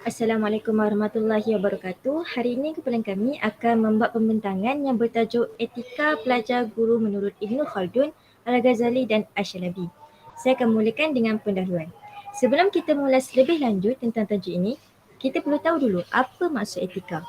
Assalamualaikum warahmatullahi wabarakatuh. Hari ini kumpulan kami akan membuat pembentangan yang bertajuk Etika Pelajar Guru menurut Ibnu Khaldun, Al-Ghazali dan Asy-Syalabi. Saya akan mulakan dengan pendahuluan. Sebelum kita mengulas lebih lanjut tentang tajuk ini, kita perlu tahu dulu apa maksud etika.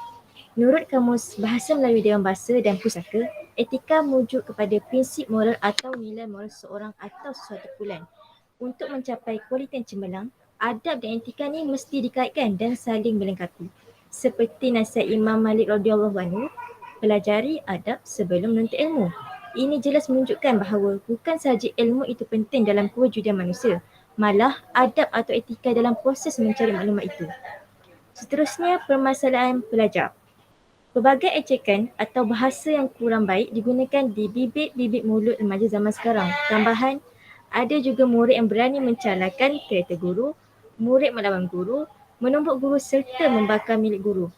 Menurut Kamus Bahasa Melayu Dewan Bahasa dan Pusaka, etika merujuk kepada prinsip moral atau nilai moral seorang atau sesuatu kumpulan. Untuk mencapai kualiti yang cemerlang, adab dan etika ni mesti dikaitkan dan saling melengkapi. Seperti nasihat Imam Malik radhiyallahu anhu, pelajari adab sebelum menuntut ilmu. Ini jelas menunjukkan bahawa bukan sahaja ilmu itu penting dalam kewujudan manusia, malah adab atau etika dalam proses mencari maklumat itu. Seterusnya, permasalahan pelajar. Pelbagai ejekan atau bahasa yang kurang baik digunakan di bibit-bibit mulut remaja zaman sekarang. Tambahan, ada juga murid yang berani mencalakan kereta guru, murid melawan guru, menumbuk guru serta membakar milik guru.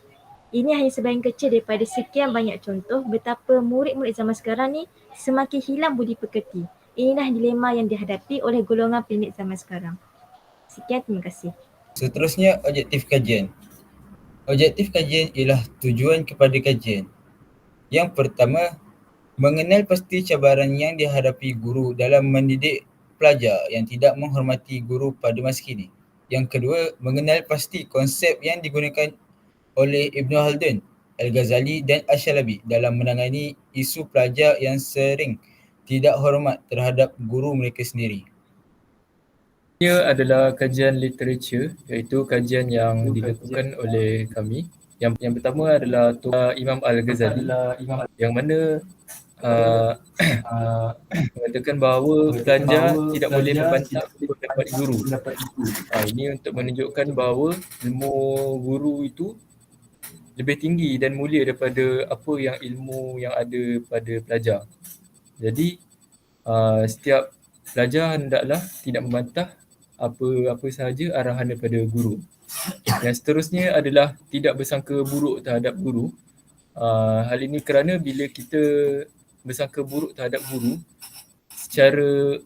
Ini hanya sebahagian kecil daripada sekian banyak contoh betapa murid-murid zaman sekarang ni semakin hilang budi pekerti. Inilah dilema yang dihadapi oleh golongan pendidik zaman sekarang. Sekian, terima kasih. Seterusnya, objektif kajian. Objektif kajian ialah tujuan kepada kajian. Yang pertama, mengenal pasti cabaran yang dihadapi guru dalam mendidik pelajar yang tidak menghormati guru pada masa kini. Yang kedua, mengenal pasti konsep yang digunakan oleh Ibnu Khaldun, Al-Ghazali dan Asy-Syalabi dalam menangani isu pelajar yang sering tidak hormat terhadap guru mereka sendiri. Ia adalah kajian literature, iaitu kajian yang dilakukan oleh kami. Yang pertama adalah Imam Al-Ghazali, yang mana mengatakan bahawa pelajar tidak boleh membantah pendapat guru. Ini untuk menunjukkan bahawa ilmu guru itu lebih tinggi dan mulia daripada apa yang ilmu yang ada pada pelajar. Jadi setiap pelajar hendaklah tidak membantah apa sahaja arahan daripada guru. Yang seterusnya adalah tidak bersangka buruk terhadap guru. Hal ini kerana bila kita bersangka buruk terhadap guru, secara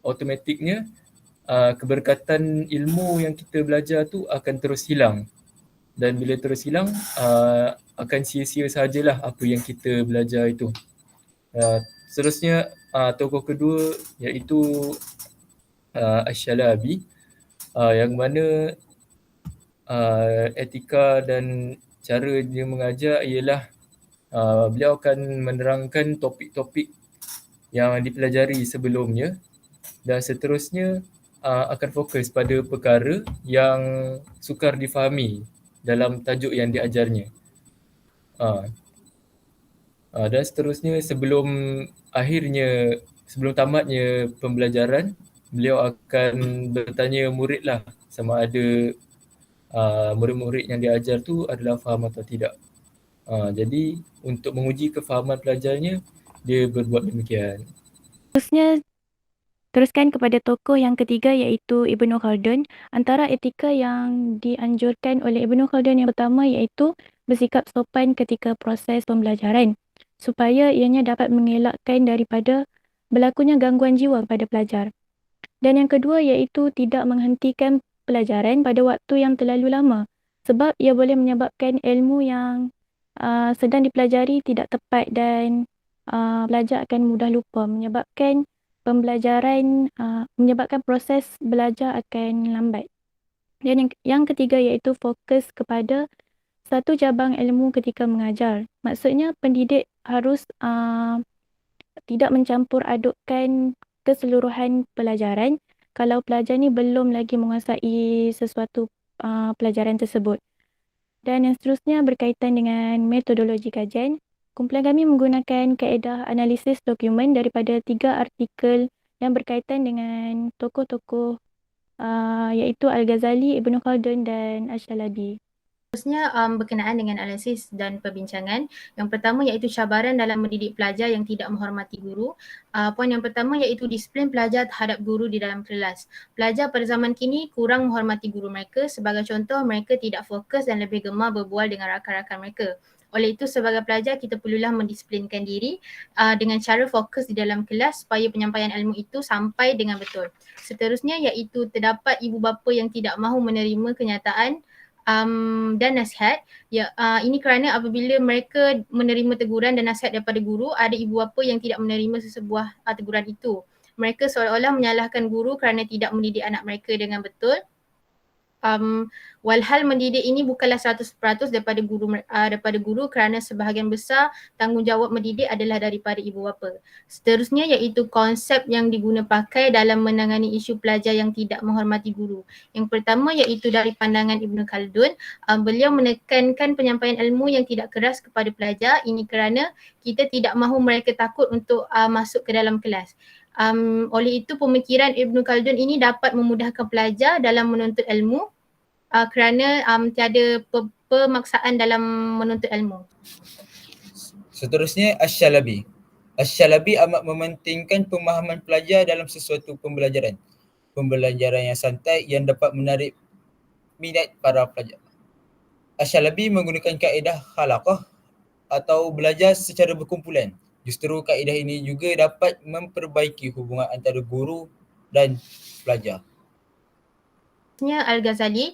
automatiknya keberkatan ilmu yang kita belajar tu akan terus hilang. Dan bila terus hilang, akan sia-sia sahajalah apa yang kita belajar itu. Seterusnya, tokoh kedua iaitu Asy-Syalabi, yang mana etika dan cara dia mengajar ialah beliau akan menerangkan topik-topik yang dipelajari sebelumnya dan seterusnya akan fokus pada perkara yang sukar difahami dalam tajuk yang diajarnya. Dan seterusnya sebelum tamatnya pembelajaran, beliau akan bertanya murid lah sama ada murid-murid yang diajar tu adalah faham atau tidak. Jadi untuk menguji kefahaman pelajarnya, dia berbuat demikian. Teruskan kepada tokoh yang ketiga iaitu Ibnu Khaldun. Antara etika yang dianjurkan oleh Ibnu Khaldun yang pertama iaitu bersikap sopan ketika proses pembelajaran supaya ianya dapat mengelakkan daripada berlakunya gangguan jiwa pada pelajar. Dan yang kedua iaitu tidak menghentikan pelajaran pada waktu yang terlalu lama sebab ia boleh menyebabkan ilmu yang sedang dipelajari tidak tepat dan pelajar akan mudah lupa, menyebabkan proses belajar akan lambat. Dan yang ketiga iaitu fokus kepada satu cabang ilmu ketika mengajar. Maksudnya pendidik harus tidak mencampur adukkan keseluruhan pelajaran kalau pelajar ni belum lagi menguasai sesuatu pelajaran tersebut. Dan yang seterusnya berkaitan dengan metodologi kajian. Kumpulan kami menggunakan kaedah analisis dokumen daripada 3 artikel yang berkaitan dengan tokoh-tokoh iaitu Al-Ghazali, Ibnu Khaldun dan Asy-Syalabi. Seterusnya berkenaan dengan analisis dan perbincangan. Yang pertama iaitu cabaran dalam mendidik pelajar yang tidak menghormati guru. Poin yang pertama iaitu disiplin pelajar terhadap guru di dalam kelas. Pelajar pada zaman kini kurang menghormati guru mereka. Sebagai contoh, mereka tidak fokus dan lebih gemar berbual dengan rakan-rakan mereka. Oleh itu, sebagai pelajar kita perlulah mendisiplinkan diri dengan cara fokus di dalam kelas supaya penyampaian ilmu itu sampai dengan betul. Seterusnya iaitu terdapat ibu bapa yang tidak mahu menerima kenyataan dan nasihat. Ini kerana apabila mereka menerima teguran dan nasihat daripada guru, ada ibu bapa yang tidak menerima sesebuah teguran itu. Mereka seolah-olah menyalahkan guru kerana tidak mendidik anak mereka dengan betul. Walhal mendidik ini bukanlah 100% daripada guru kerana sebahagian besar tanggungjawab mendidik adalah daripada ibu bapa. Seterusnya iaitu konsep yang diguna pakai dalam menangani isu pelajar yang tidak menghormati guru. Yang pertama iaitu dari pandangan Ibn Khaldun, beliau menekankan penyampaian ilmu yang tidak keras kepada pelajar. Ini kerana kita tidak mahu mereka takut untuk masuk ke dalam kelas. Oleh itu pemikiran Ibn Khaldun ini dapat memudahkan pelajar dalam menuntut ilmu kerana tiada pemaksaan dalam menuntut ilmu. Seterusnya Asy-Syalabi. Asy-Syalabi amat mementingkan pemahaman pelajar dalam sesuatu pembelajaran. Pembelajaran yang santai yang dapat menarik minat para pelajar. Asy-Syalabi menggunakan kaedah khalaqah atau belajar secara berkumpulan. Justru kaedah ini juga dapat memperbaiki hubungan antara guru dan pelajar. Al-Ghazali,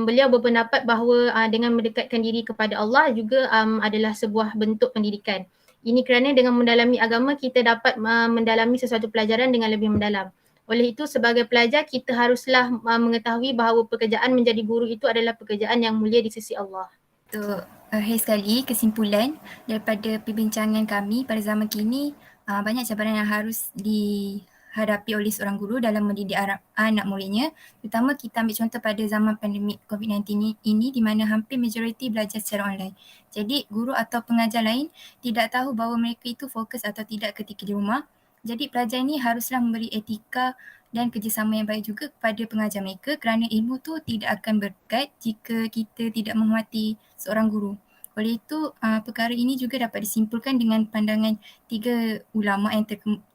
beliau berpendapat bahawa dengan mendekatkan diri kepada Allah juga adalah sebuah bentuk pendidikan. Ini kerana dengan mendalami agama kita dapat mendalami sesuatu pelajaran dengan lebih mendalam. Oleh itu sebagai pelajar kita haruslah mengetahui bahawa pekerjaan menjadi guru itu adalah pekerjaan yang mulia di sisi Allah. Untuk akhir sekali, kesimpulan daripada perbincangan kami pada zaman kini, banyak cabaran yang harus dihadapi oleh seorang guru dalam mendidik anak muridnya. Terutama kita ambil contoh pada zaman pandemik COVID-19 ini di mana hampir majoriti belajar secara online. Jadi guru atau pengajar lain tidak tahu bahawa mereka itu fokus atau tidak ketika di rumah. Jadi pelajar ini haruslah memberi etika dan kerjasama yang baik juga kepada pengajar mereka kerana ilmu tu tidak akan berkat jika kita tidak menghormati seorang guru. Oleh itu, perkara ini juga dapat disimpulkan dengan pandangan 3 ulama yang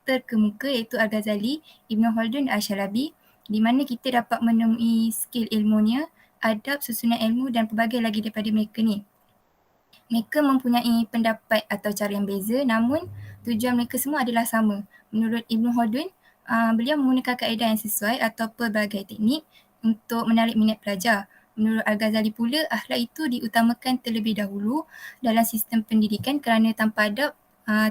terkemuka iaitu Al-Ghazali, Ibn Khaldun dan Asy-Syalabi, di mana kita dapat menemui skill ilmunya, adab, susunan ilmu dan pelbagai lagi daripada mereka ni. Mereka mempunyai pendapat atau cara yang beza namun tujuan mereka semua adalah sama. Menurut Ibn Khaldun, beliau menggunakan kaedah yang sesuai atau pelbagai teknik untuk menarik minat pelajar. Menurut Al-Ghazali pula, akhlak itu diutamakan terlebih dahulu dalam sistem pendidikan kerana tanpa adab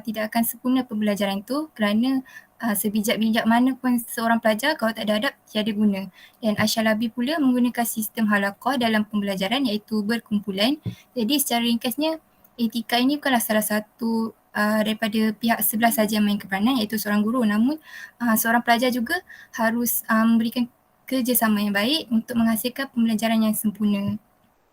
tidak akan sempurna pembelajaran itu kerana sebijak-bijak mana pun seorang pelajar kalau tak ada adab tiada guna. Dan Asy-Syalabi pula menggunakan sistem halaqah dalam pembelajaran iaitu berkumpulan. Jadi secara ringkasnya, etika ini bukanlah salah satu daripada pihak sebelah saja yang main peranan iaitu seorang guru, namun seorang pelajar juga harus memberikan kerjasama yang baik untuk menghasilkan pembelajaran yang sempurna.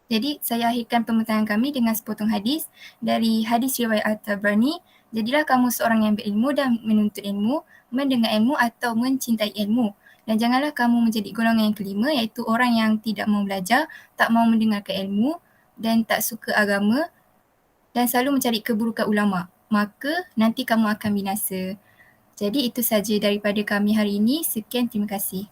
Jadi saya akhirkan pembincangan kami dengan sepotong hadis dari hadis riwayat At-Tabrani. Jadilah kamu seorang yang berilmu dan menuntut ilmu, mendengar ilmu atau mencintai ilmu. Dan janganlah kamu menjadi golongan yang kelima iaitu orang yang tidak mau belajar, tak mau mendengarkan ilmu dan tak suka agama dan selalu mencari keburukan ulama. Maka nanti kamu akan binasa. Jadi itu saja daripada kami hari ini. Sekian, terima kasih.